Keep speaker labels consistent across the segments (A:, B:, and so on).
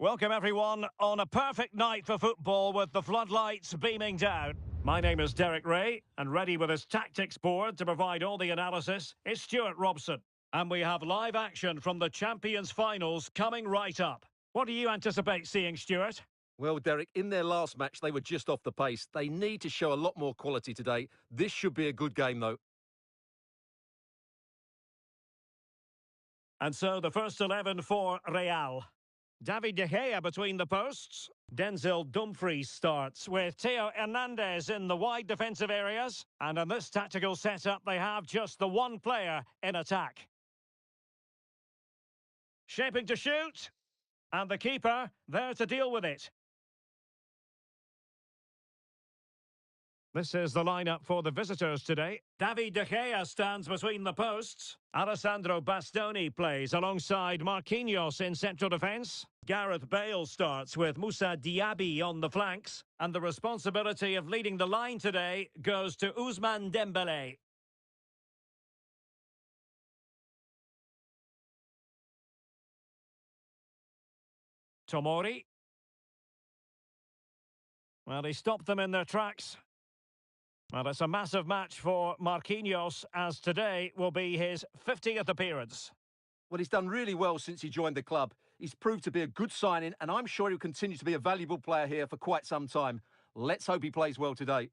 A: Welcome everyone on a perfect night for football with the floodlights beaming down. My name is Derek Ray, and ready with his tactics board to provide all the analysis is Stuart Robson. And we have live action from the Champions Finals coming right up. What do you anticipate seeing, Stuart?
B: Well, Derek, in their last match, they were just off the pace. They need to show a lot more quality today. This should be a good game, though.
A: And so the first 11 for Real. David De Gea between the posts. Denzel Dumfries starts with Theo Hernandez in the wide defensive areas. And in this tactical setup, they have just the one player in attack. Shaping to shoot. And the keeper there to deal with it. This is the lineup for the visitors today. David De Gea stands between the posts. Alessandro Bastoni plays alongside Marquinhos in central defence. Gareth Bale starts with Moussa Diaby on the flanks. And the responsibility of leading the line today goes to Ousmane Dembélé. Tomori. Well, he stopped them in their tracks. Well, it's a massive match for Marquinhos, as today will be his 50th appearance.
B: Well, he's done really well since he joined the club. He's proved to be a good signing, and I'm sure he'll continue to be a valuable player here for quite some time. Let's hope he plays well today.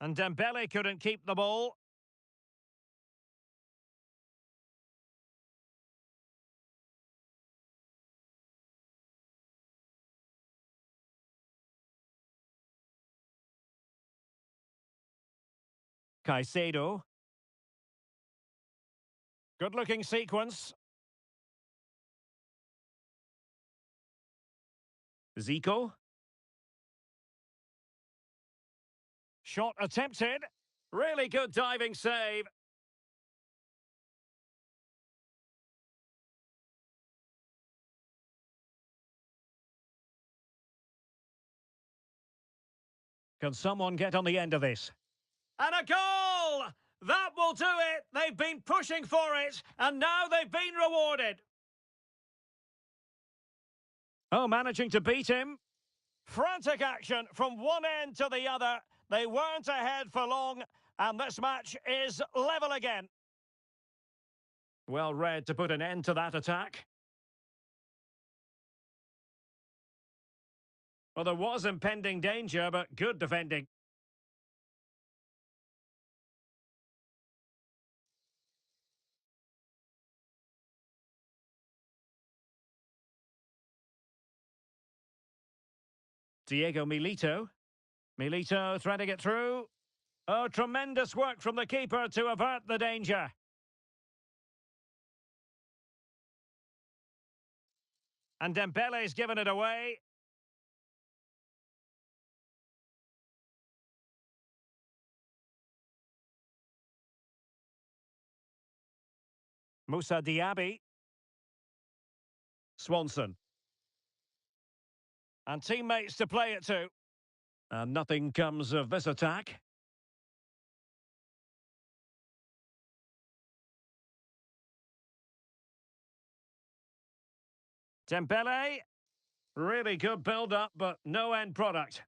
A: And Dembele couldn't keep the ball. Caicedo. Good-looking sequence. Zico. Shot attempted. Really good diving save. Can someone get on the end of this? And a goal! That will do it! They've been pushing for it, and now they've been rewarded. Oh, managing to beat him. Frantic action from one end to the other. They weren't ahead for long, and this match is level again. Well read to put an end to that attack. Well, there was impending danger, but good defending. Diego Milito. Milito threading it through. Oh, tremendous work from the keeper to avert the danger. And Dembele's given it away. Moussa Diaby. Swanson. And teammates to play it to. And nothing comes of this attack. Dembele. Really good build-up, but no end product.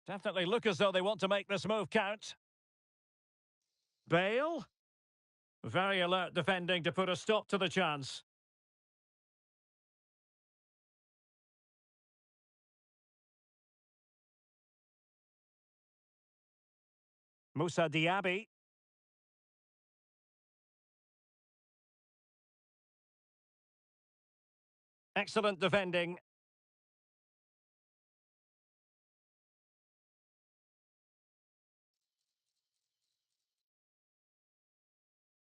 A: Definitely look as though they want to make this move count. Bale. Very alert defending to put a stop to the chance. Moussa Diaby. Excellent defending.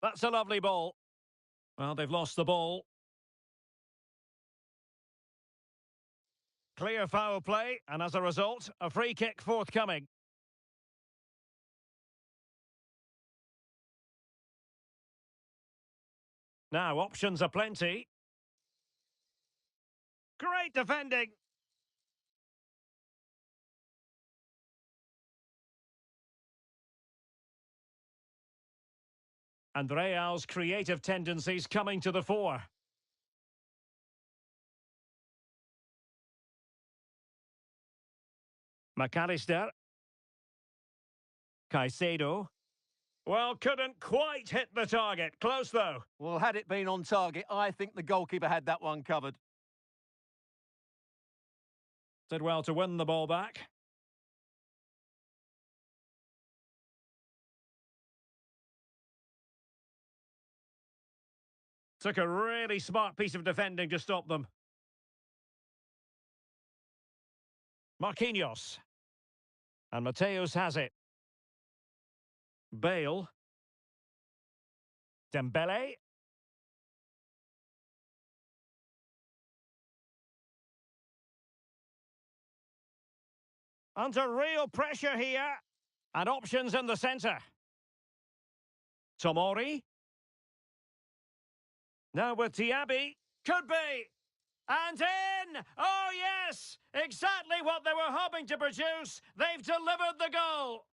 A: That's a lovely ball. Well, they've lost the ball. Clear foul play, and as a result, a free kick forthcoming. Now, options are plenty. Great defending. And Real's creative tendencies coming to the fore. McAllister. Caicedo. Well, couldn't quite hit the target. Close, though.
B: Well, had it been on target, I think the goalkeeper had that one covered.
A: Did well to win the ball back. Took a really smart piece of defending to stop them. Marquinhos. And Mateus has it. Bale. Dembele. Under real pressure here. And options in the centre. Tomori. Now with Diaby. Could be. And in! Oh, yes! Exactly what they were hoping to produce. They've delivered the goal.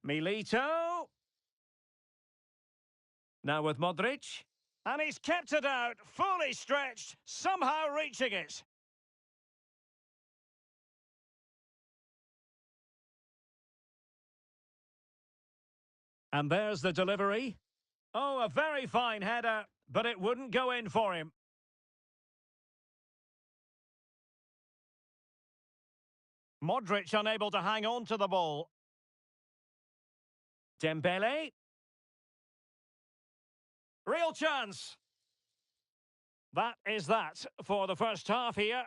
A: Milito. Now with Modric. And he's kept it out, fully stretched, somehow reaching it. And there's the delivery. Oh, a very fine header, but it wouldn't go in for him. Modric unable to hang on to the ball. Dembele. Real chance. That is that for the first half here.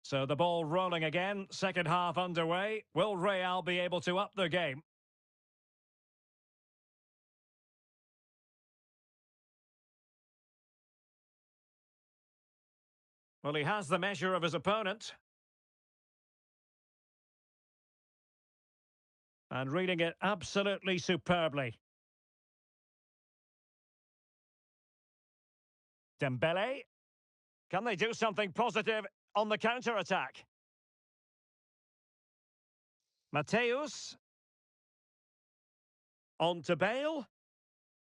A: So the ball rolling again, second half underway. Will Real be able to up their game? Well, he has the measure of his opponent. And reading it absolutely superbly. Dembele. Can they do something positive on the counter-attack? Mateus. On to Bale.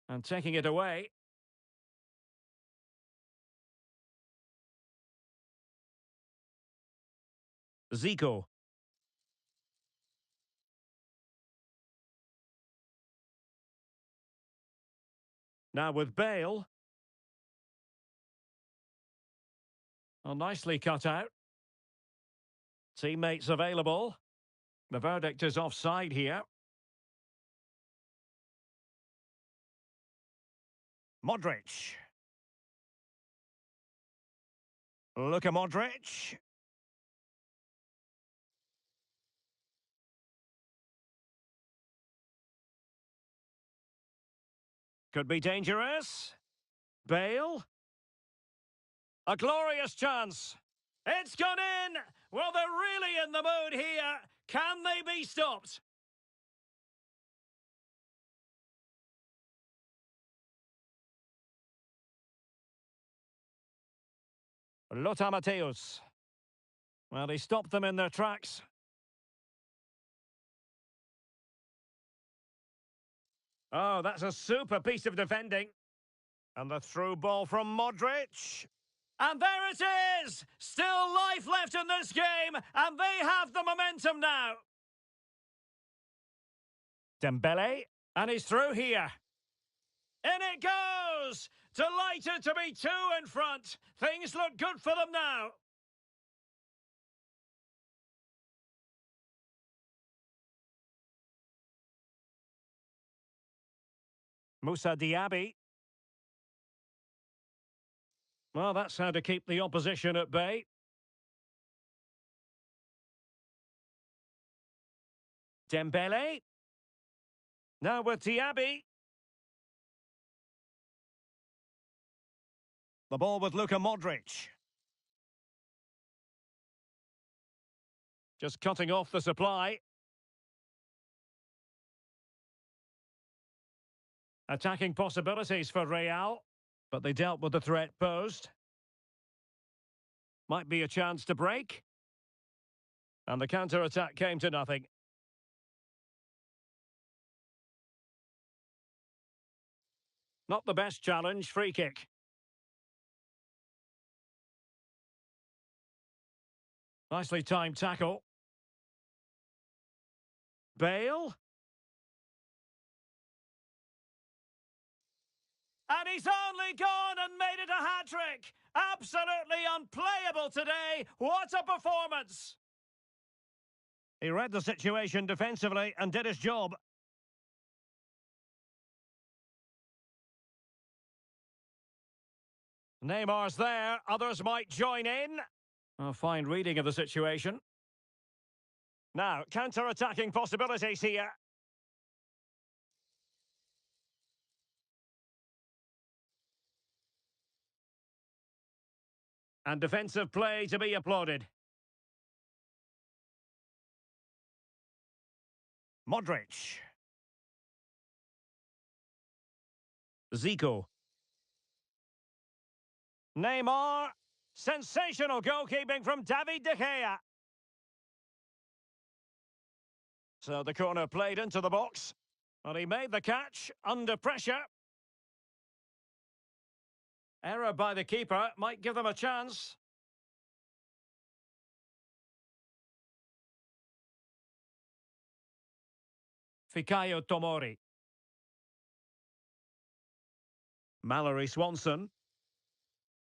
A: And taking it away. Zico. Now with Bale. Oh, nicely cut out. Teammates available. The verdict is offside here. Modric. Luka Modric. Could be dangerous. Bale. A glorious chance. It's gone in! Well, they're really in the mood here. Can they be stopped? Lothar Matthäus. Well, he stopped them in their tracks. Oh, that's a super piece of defending. And the through ball from Modric. And there it is! Still life left in this game, and they have the momentum now. Dembele, and he's through here. In it goes! Delighted to be two in front. Things look good for them now. Moussa Diaby. Well, that's how to keep the opposition at bay. Dembele. Now with Diaby. The ball with Luka Modric. Just cutting off the supply. Attacking possibilities for Real, but they dealt with the threat posed. Might be a chance to break. And the counter-attack came to nothing. Not the best challenge, free kick. Nicely timed tackle. Bale. And he's only gone and made it a hat-trick. Absolutely unplayable today. What a performance. He read the situation defensively and did his job. Neymar's there. Others might join in. A fine reading of the situation. Now, counter-attacking possibilities here. And defensive play to be applauded. Modric. Zico. Neymar. Sensational goalkeeping from David De Gea. So the corner played into the box. But he made the catch under pressure. Error by the keeper might give them a chance. Fikayo Tomori. Mallory Swanson.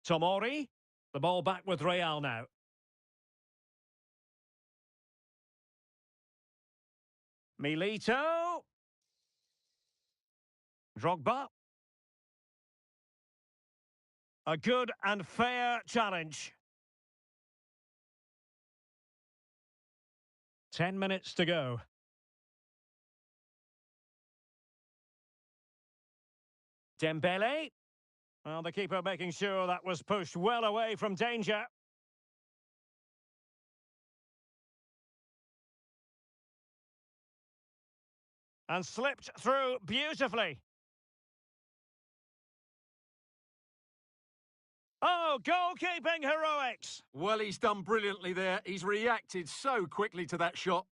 A: Tomori. The ball back with Real now. Milito. Drogba. A good and fair challenge. 10 minutes to go. Dembele. Well, the keeper making sure that was pushed well away from danger. And slipped through beautifully. Oh, goalkeeping heroics!
B: Well, he's done brilliantly there. He's reacted so quickly to that shot.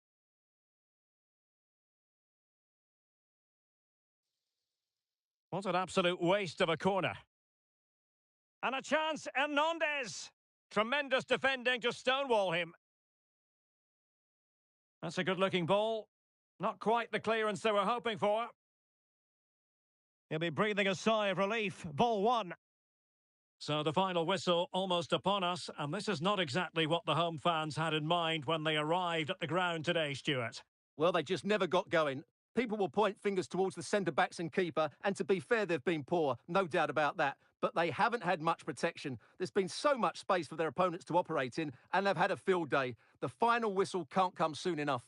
A: What an absolute waste of a corner. And a chance, Hernandez. Tremendous defending to stonewall him. That's a good-looking ball. Not quite the clearance they were hoping for. He'll be breathing a sigh of relief. Ball one. So the final whistle almost upon us, and this is not exactly what the home fans had in mind when they arrived at the ground today, Stuart.
B: Well, they just never got going. People will point fingers towards the centre-backs and keeper, and to be fair, they've been poor, no doubt about that. But they haven't had much protection. There's been so much space for their opponents to operate in, and they've had a field day. The final whistle can't come soon enough.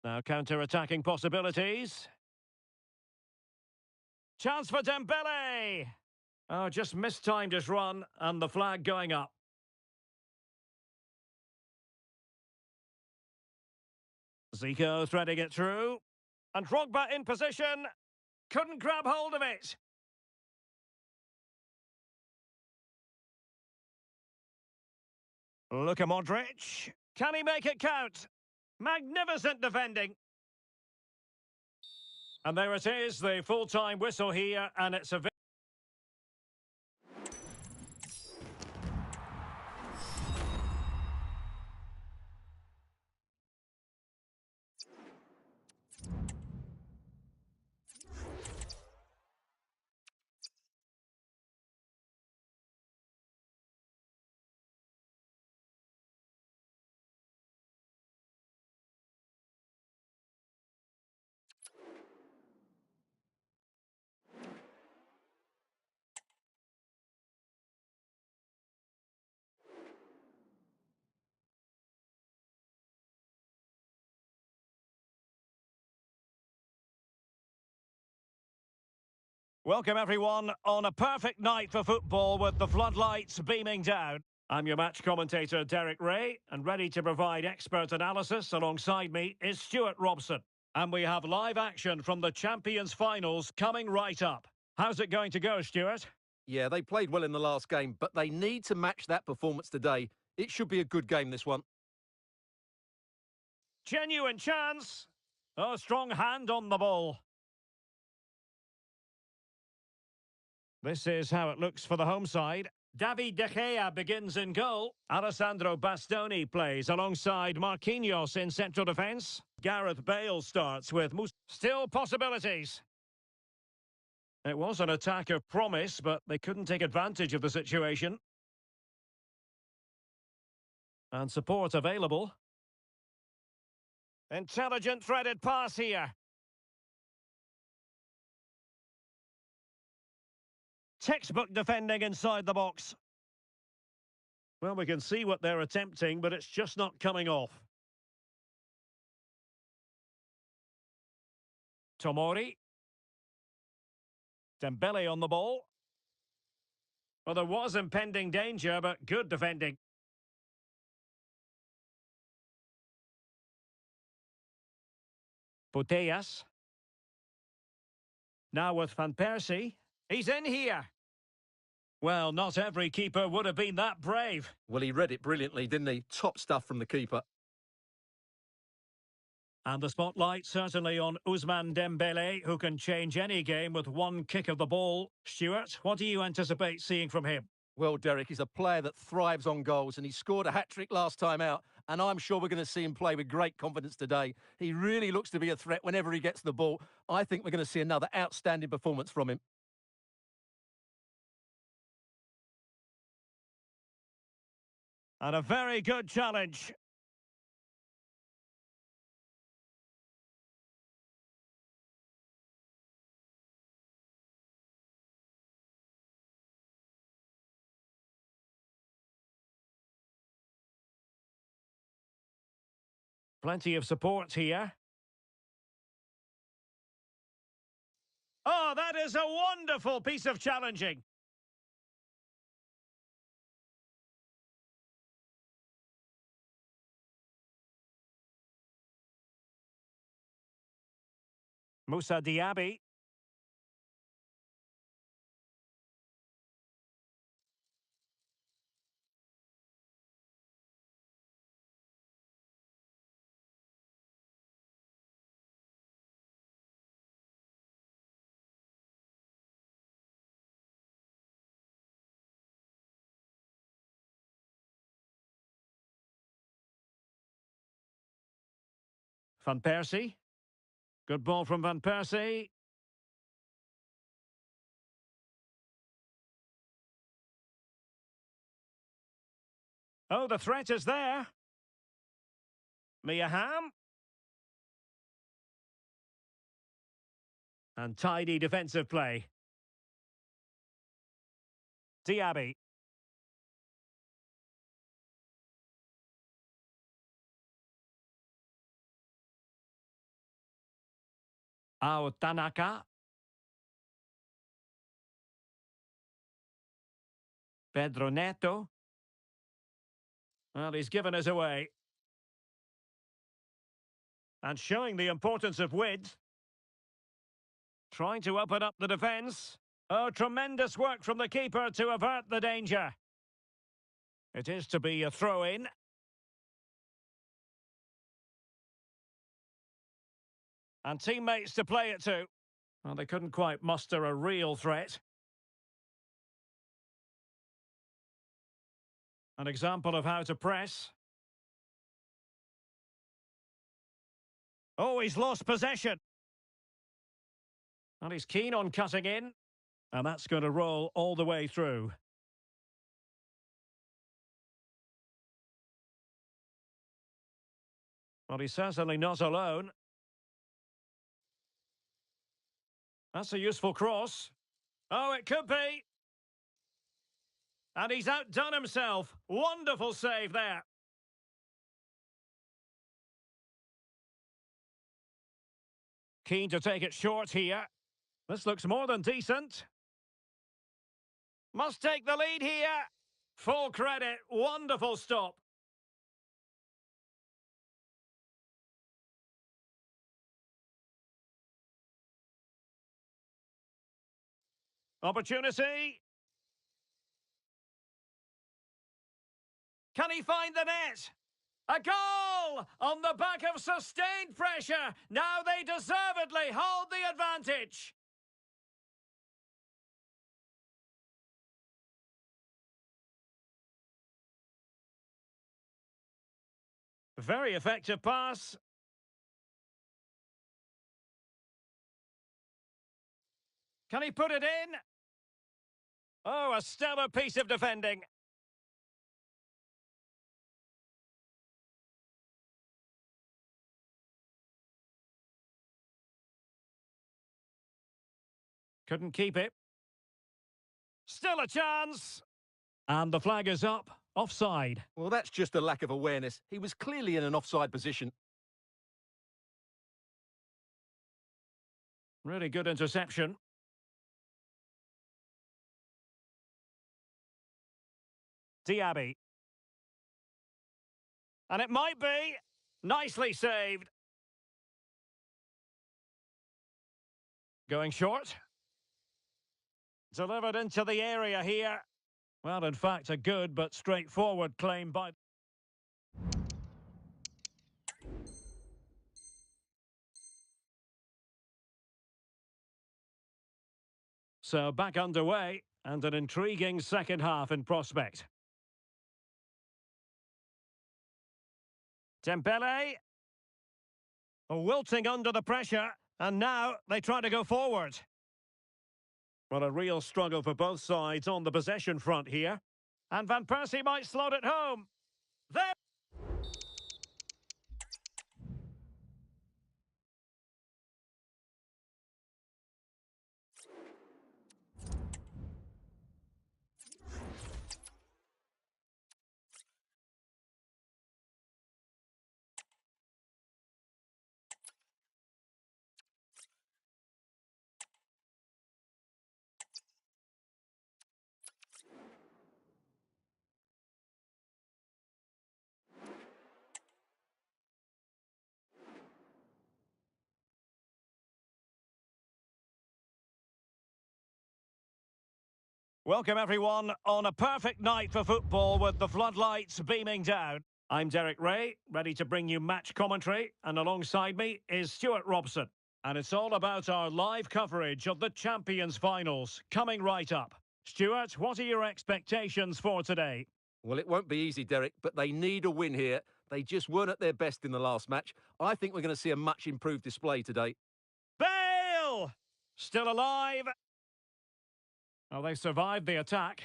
A: Now counter-attacking possibilities. Chance for Dembele! Oh, just mistimed his run, and the flag going up. Zico threading it through. And Drogba in position. Couldn't grab hold of it. Luka Modric. Can he make it count? Magnificent defending. And there it is, the full-time whistle here, and it's a... Welcome everyone on a perfect night for football with the floodlights beaming down. I'm your match commentator Derek Ray, and ready to provide expert analysis alongside me is Stuart Robson. And we have live action from the Champions Finals coming right up. How's it going to go, Stuart?
B: Yeah, they played well in the last game, but they need to match that performance today. It should be a good game, this one.
A: Genuine chance. Oh, strong hand on the ball. This is how it looks for the home side. David De Gea begins in goal. Alessandro Bastoni plays alongside Marquinhos in central defence. Gareth Bale starts with Still possibilities. It was an attack of promise, but they couldn't take advantage of the situation. And support available. Intelligent threaded pass here. Textbook defending inside the box. Well, we can see what they're attempting, but it's just not coming off. Tomori. Dembele on the ball. Well, there was impending danger, but good defending. Putellas. Now with Van Persie. He's in here. Well, not every keeper would have been that brave.
B: Well, he read it brilliantly, didn't he? Top stuff from the keeper.
A: And the spotlight certainly on Ousmane Dembele, who can change any game with one kick of the ball. Stuart, what do you anticipate seeing from him?
B: Well, Derek, he's a player that thrives on goals, and he scored a hat-trick last time out, and I'm sure we're going to see him play with great confidence today. He really looks to be a threat whenever he gets the ball. I think we're going to see another outstanding performance from him.
A: And a very good challenge. Plenty of support here. Oh, that is a wonderful piece of challenging. Moussa Diaby. Van Persie. Good ball from Van Persie. Oh, the threat is there. Miyaham. And tidy defensive play. Diaby. Tanaka. Pedro Neto. Well, he's given us away. And showing the importance of width. Trying to open up the defence. Oh, tremendous work from the keeper to avert the danger. It is to be a throw-in. And teammates to play it to. Well, they couldn't quite muster a real threat. An example of how to press. Oh, he's lost possession. And he's keen on cutting in. And that's going to roll all the way through. Well, he's certainly not alone. That's a useful cross. Oh, it could be. And he's outdone himself. Wonderful save there. Keen to take it short here. This looks more than decent. Must take the lead here. Full credit. Wonderful stop. Opportunity. Can he find the net? A goal on the back of sustained pressure. Now they deservedly hold the advantage. Very effective pass. Can he put it in? Oh, a stellar piece of defending. Couldn't keep it. Still a chance. And the flag is up. Offside.
B: Well, that's just a lack of awareness. He was clearly in an offside position.
A: Really good interception. Diaby. And it might be. Nicely saved. Going short. Delivered into the area here. Well, in fact, a good but straightforward claim by... So back underway, and an intriguing second half in prospect. Dembele. Wilting under the pressure, and now they try to go forward. Well, a real struggle for both sides on the possession front here. And Van Persie might slot it home. There! Welcome everyone on a perfect night for football with the floodlights beaming down. I'm Derek Ray, ready to bring you match commentary, and alongside me is Stuart Robson. And it's all about our live coverage of the Champions Finals coming right up. Stuart, what are your expectations for today?
B: Well, it won't be easy, Derek, but they need a win here. They just weren't at their best in the last match. I think we're going to see a much improved display today.
A: Bale! Still alive. Oh, they survived the attack.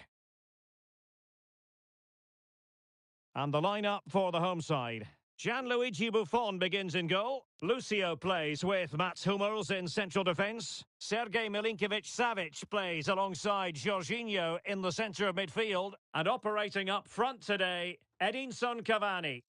A: And the lineup for the home side. Gianluigi Buffon begins in goal. Lucio plays with Mats Hummels in central defence. Sergej Milinkovic-Savic plays alongside Jorginho in the centre of midfield. And operating up front today, Edinson Cavani.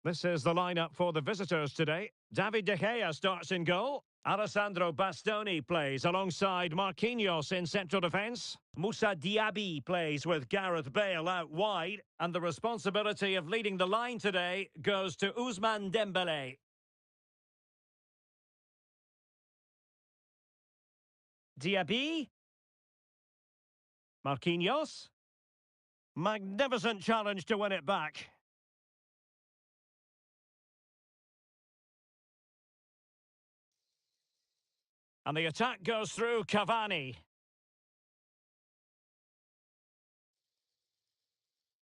A: This is the lineup for the visitors today. David De Gea starts in goal. Alessandro Bastoni plays alongside Marquinhos in central defence. Moussa Diaby plays with Gareth Bale out wide. And the responsibility of leading the line today goes to Ousmane Dembele. Diaby. Marquinhos. Magnificent challenge to win it back. And the attack goes through Cavani.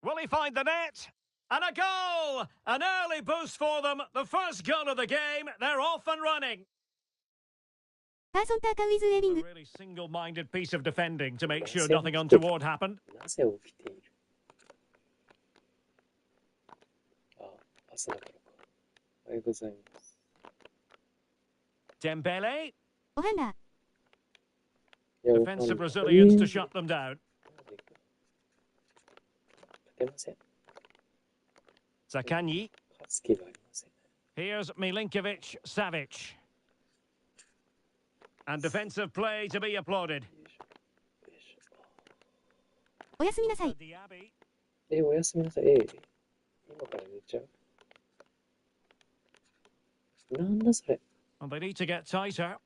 A: Will he find the net? And a goal! An early boost for them. The first goal of the game. They're off and running. A really single-minded piece of defending to make sure nothing untoward happened. Dembele. Defensive Brazilians to shut them down. Zakanyi. Here's Milinkovic-Savic. And defensive play to be applauded. Diaby. Well, they need to get tighter.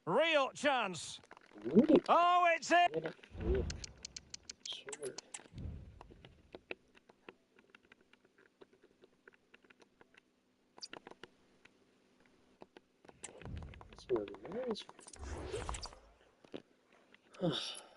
A: Real chance.
C: 無理
A: Oh, it's it.
C: やめなくていいよ。しょうがない。そうなんないじゃん。はあ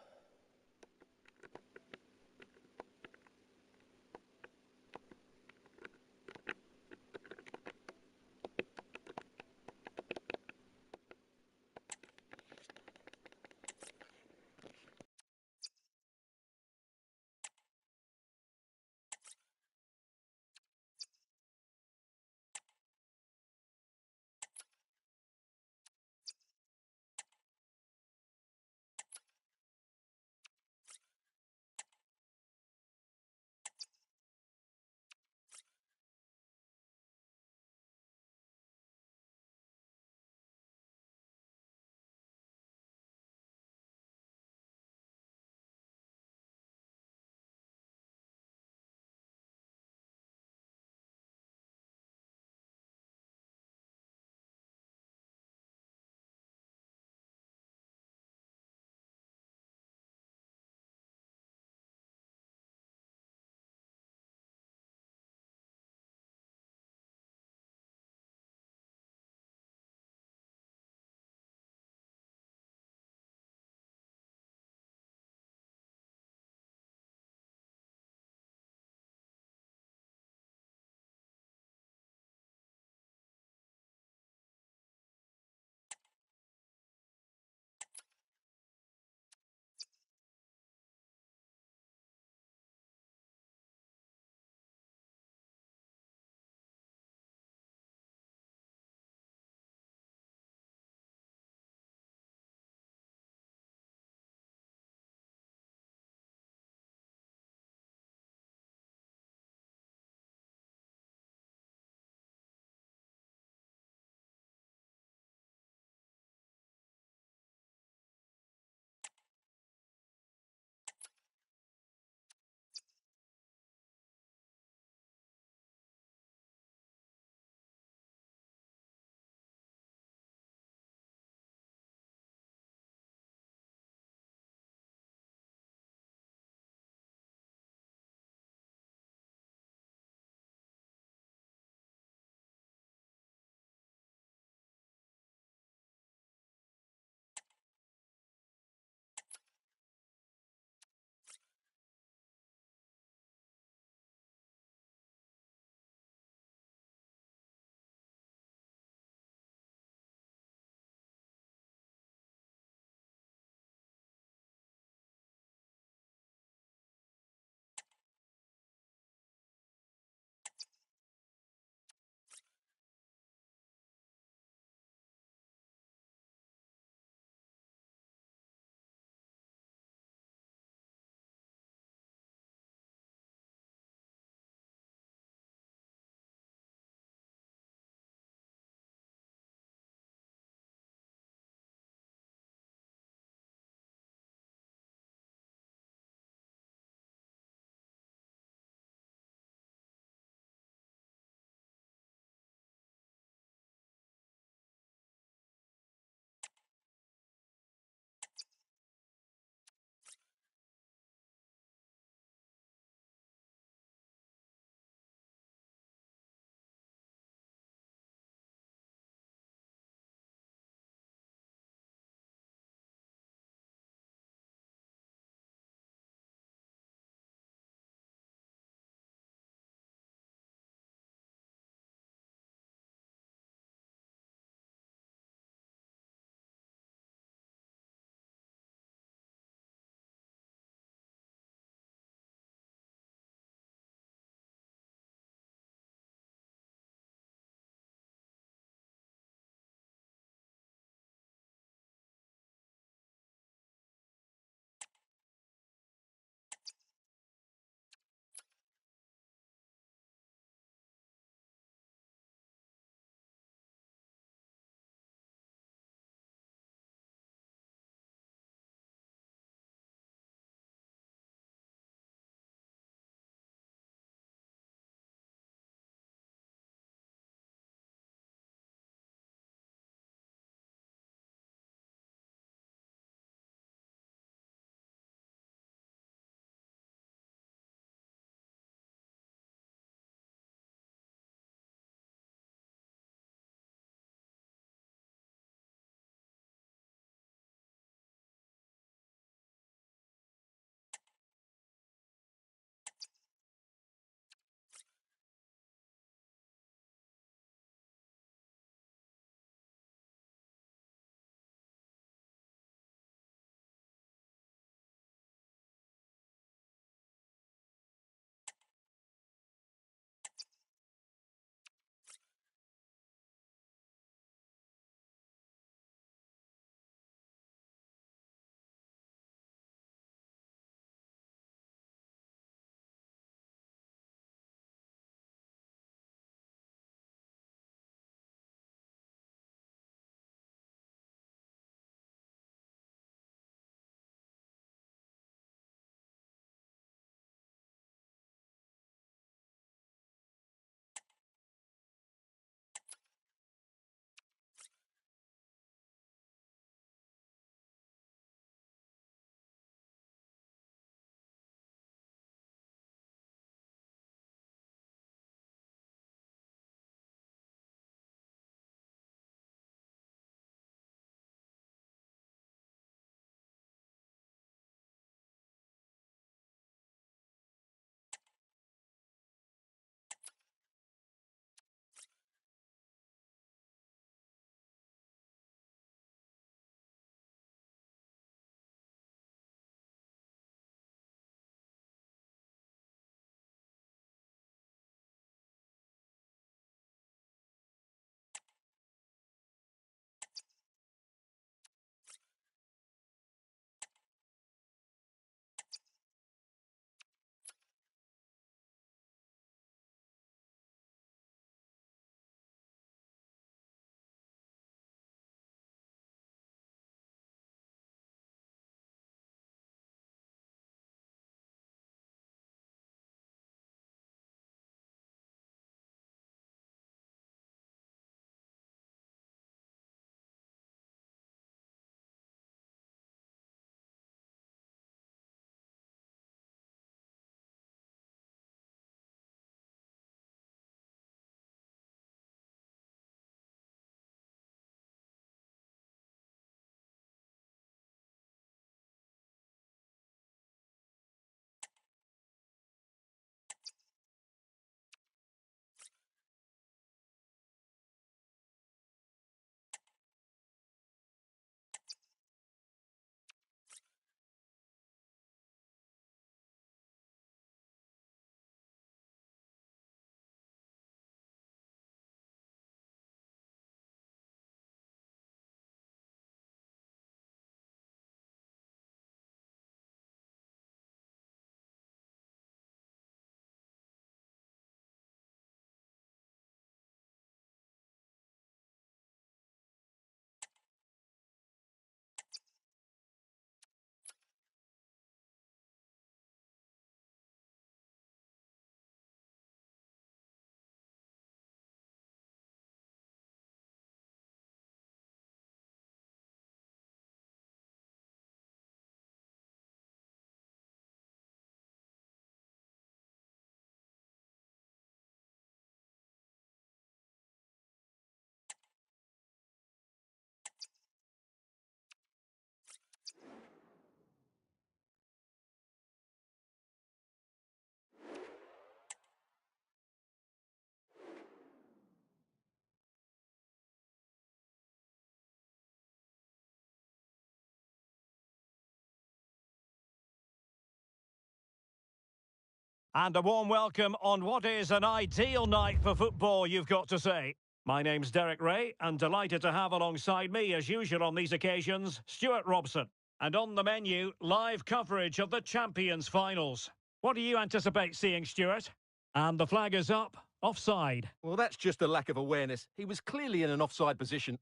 A: And a warm welcome on what is an ideal night for football, you've got to say. My name's Derek Ray, and delighted to have alongside me, as usual on these occasions, Stuart Robson. And on the menu, live coverage of the Champions Finals. What do you anticipate seeing, Stuart? And the flag is up, offside.
B: Well, that's just a lack of awareness. He was clearly in an offside position.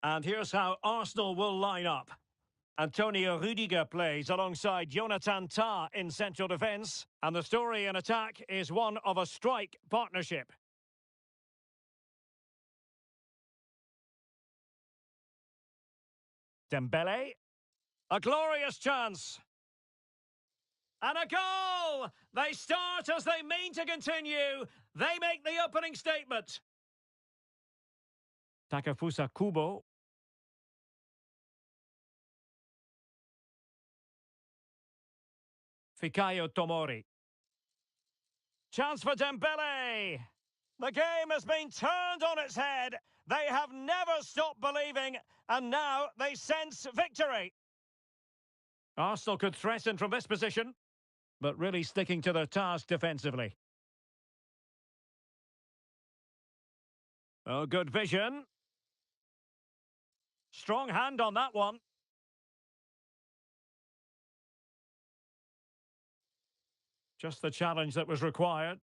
A: And here's how Arsenal will line up. Antonio Rudiger plays alongside Jonathan Tah in central defence. And the story in attack is one of a strike partnership. Dembele. A glorious chance. And a goal! They start as they mean to continue. They make the opening statement. Takefusa Kubo. Fikayo Tomori. Chance for Dembele. The game has been turned on its head. They have never stopped believing, and now they sense victory. Arsenal could threaten from this position, but really sticking to their task defensively. Oh, good vision. Strong hand on that one. Just the challenge that was required.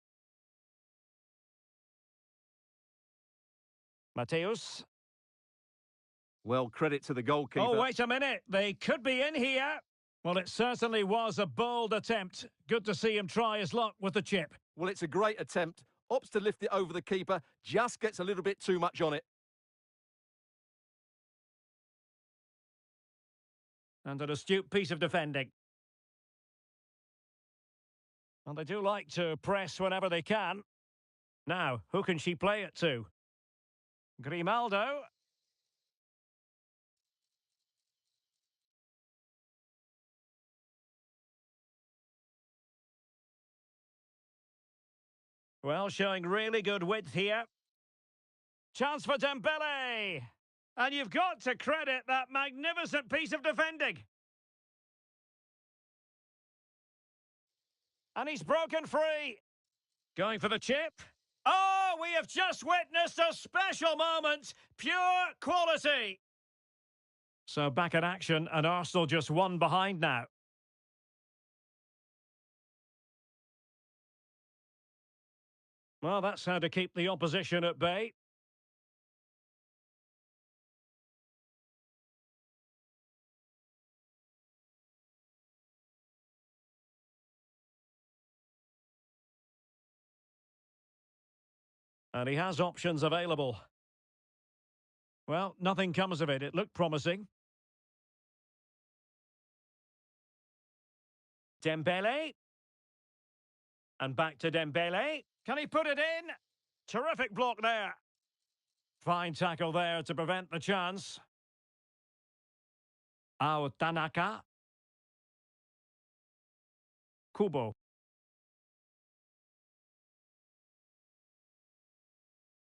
A: Mateus.
B: Well, credit to the goalkeeper.
A: Oh, wait a minute. They could be in here. Well, it certainly was a bold attempt. Good to see him try his luck with the chip.
B: Well, it's a great attempt. Opts to lift it over the keeper. Just gets a little bit too much on it.
A: And an astute piece of defending. And they do like to press whenever they can. Now, who can she play it to? Grimaldo. Well, showing really good width here. Chance for Dembele. And you've got to credit that magnificent piece of defending. And he's broken free. Going for the chip. Oh, we have just witnessed a special moment. Pure quality. So back in action, and Arsenal just one behind now. Well, that's how to keep the opposition at bay. And he has options available. Well, nothing comes of it. It looked promising. Dembele. And back to Dembele. Can he put it in? Terrific block there. Fine tackle there to prevent the chance. Ao Tanaka. Kubo.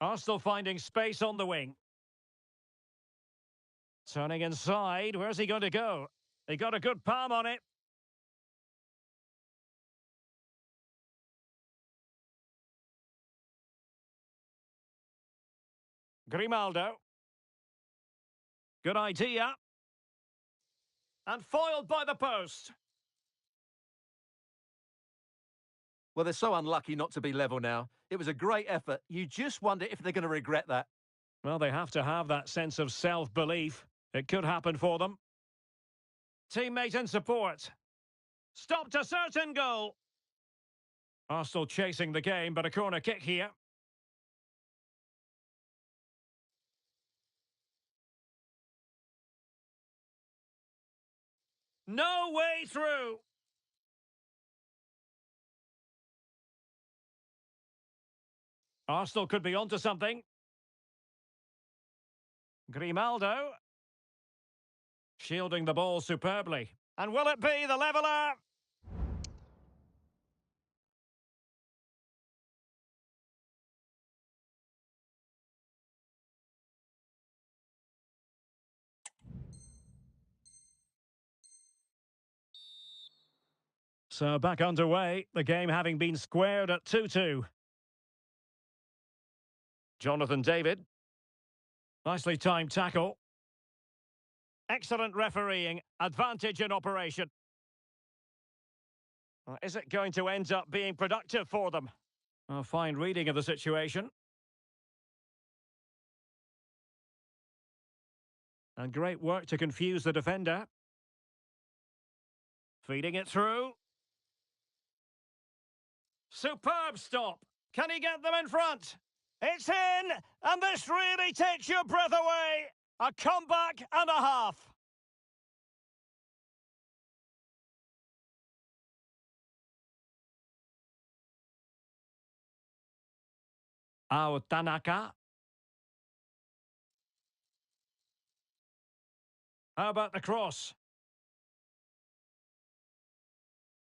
A: Arsenal finding space on the wing. Turning inside. Where's he going to go? He got a good palm on it. Grimaldo. Good idea. And foiled by the post.
B: Well, they're so unlucky not to be level now. It was a great effort. You just wonder if they're going to regret that.
A: Well, they have to have that sense of self-belief. It could happen for them. Teammate and support. Stopped a certain goal. Arsenal chasing the game, but a corner kick here. No way through. Arsenal could be onto something. Grimaldo. Shielding the ball superbly. And will it be the leveller? So back underway, the game having been squared at 2-2. Jonathan David. Nicely timed tackle. Excellent refereeing. Advantage in operation. Is it going to end up being productive for them? A fine reading of the situation. And great work to confuse the defender. Feeding it through. Superb stop. Can he get them in front? It's in! And this really takes your breath away. A comeback and a half. Ao Tanaka. How about the cross?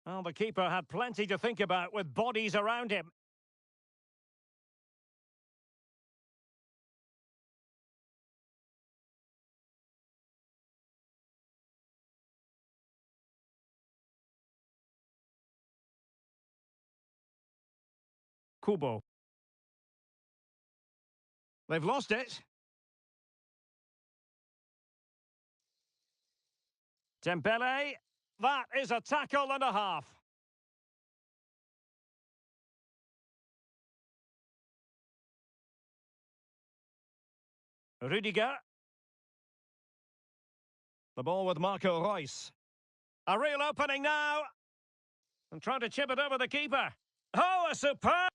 A: Well, the keeper had plenty to think about with bodies around him. Kubo. They've lost it. Dembele. That is a tackle and a half. Rudiger. The ball with Marco Reus. A real opening now. And trying to chip it over the keeper. Oh, a superb...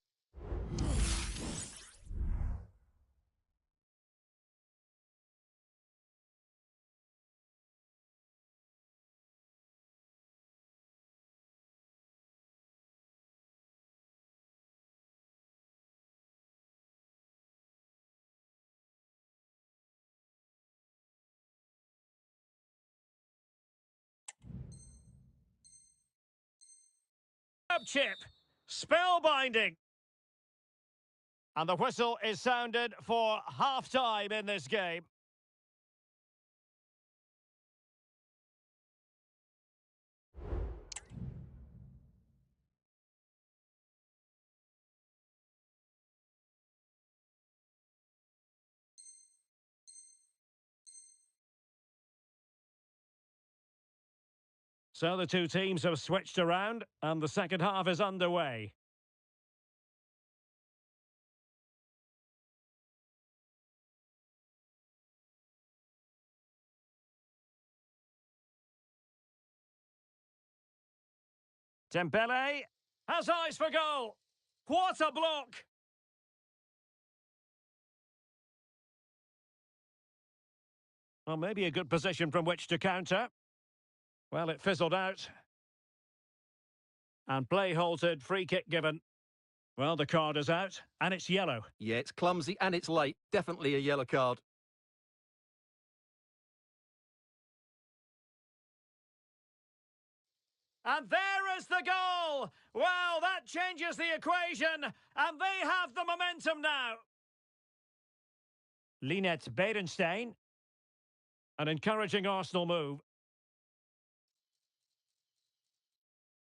A: chip. Spellbinding. And the whistle is sounded for half-time in this game. So the two teams have switched around and the second half is underway. Dembele has eyes for goal. What a block! Well, maybe a good position from which to counter. Well, it fizzled out. And play halted, free kick given. Well, the card is out, and it's yellow.
B: Yeah, it's clumsy and it's late. Definitely a yellow card.
A: And there is the goal! Well, that changes the equation, and they have the momentum now. Linette Berenstein. An encouraging Arsenal move.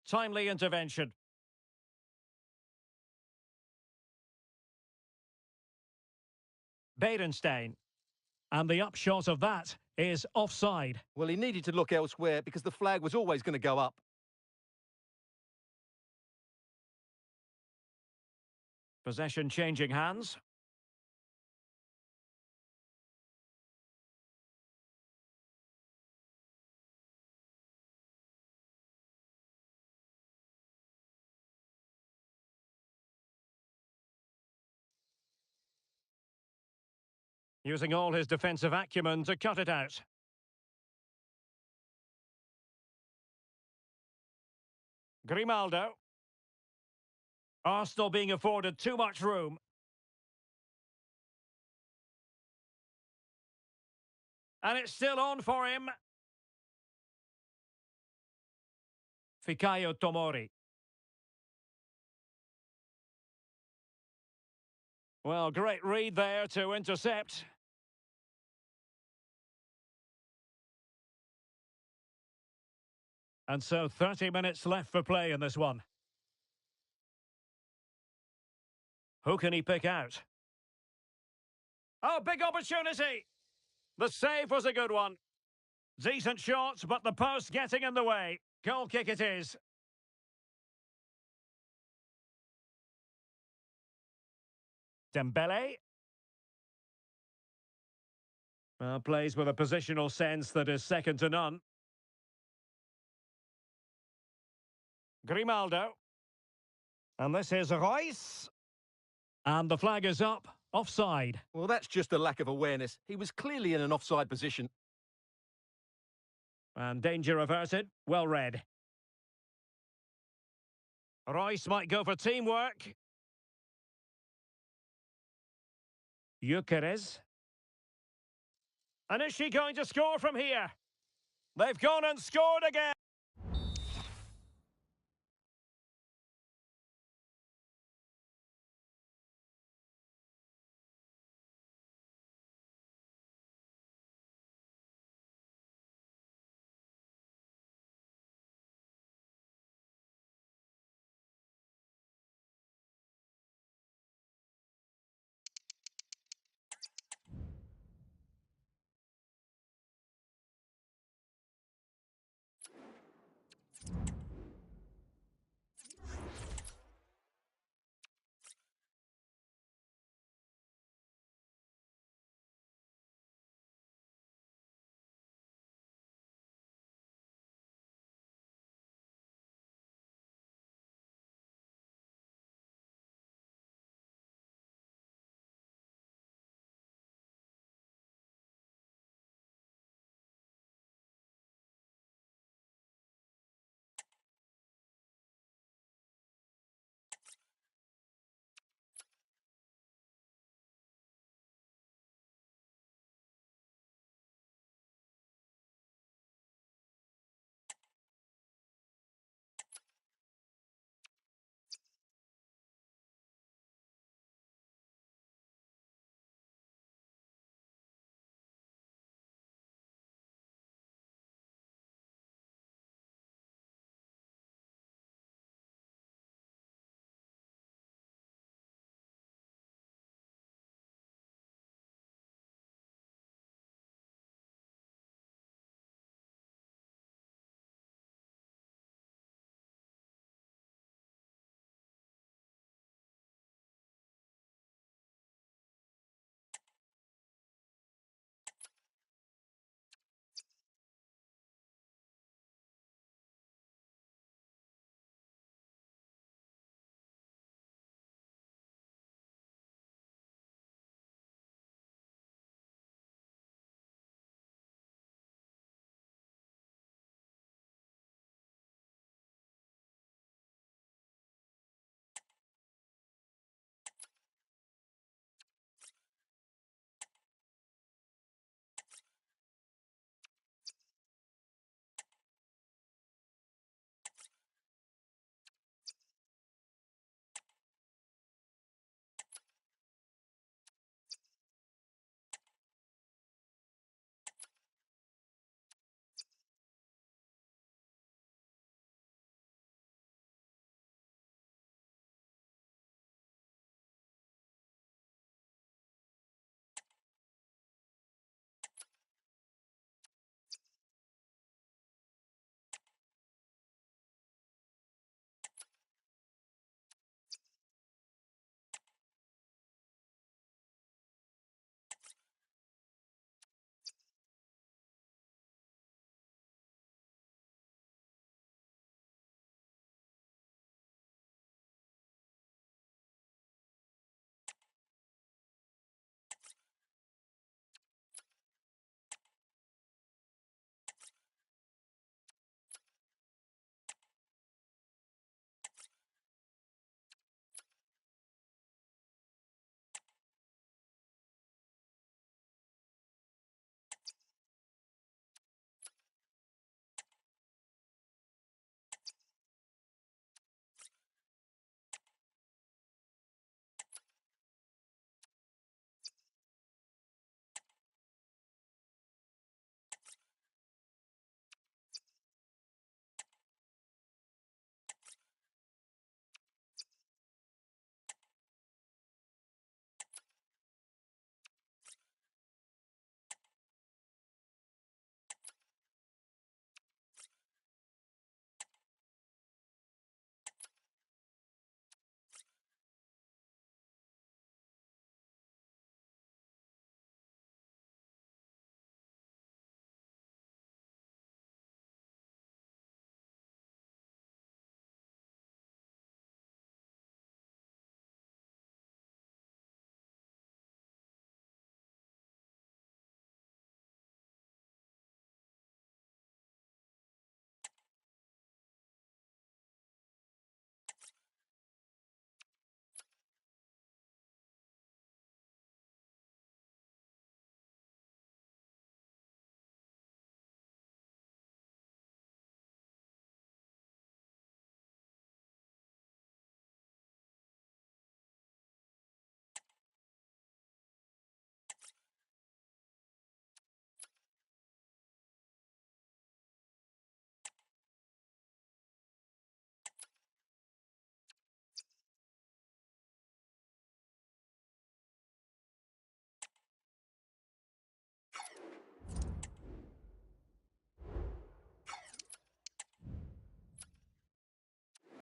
A: Timely intervention. Berenstein. And the upshot of that is offside.
B: Well, he needed to look elsewhere because the flag was always going to go up.
A: Possession changing hands. Using all his defensive acumen to cut it out. Grimaldo. Arsenal being afforded too much room. And it's still on for him. Fikayo Tomori. Well, great read there to intercept. And so 30 minutes left for play in this one. Who can he pick out? Oh, big opportunity! The save was a good one. Decent shot, but the post getting in the way. Goal kick it is. Dembele. Well, plays with a positional sense that is second to none. Grimaldo. And this is Royce. And the flag is up. Offside.
B: Well, that's just a lack of awareness. He was clearly in an offside position.
A: And danger averted. Well read. Royce might go for teamwork. Gyökeres. And is she going to score from here? They've gone and scored again.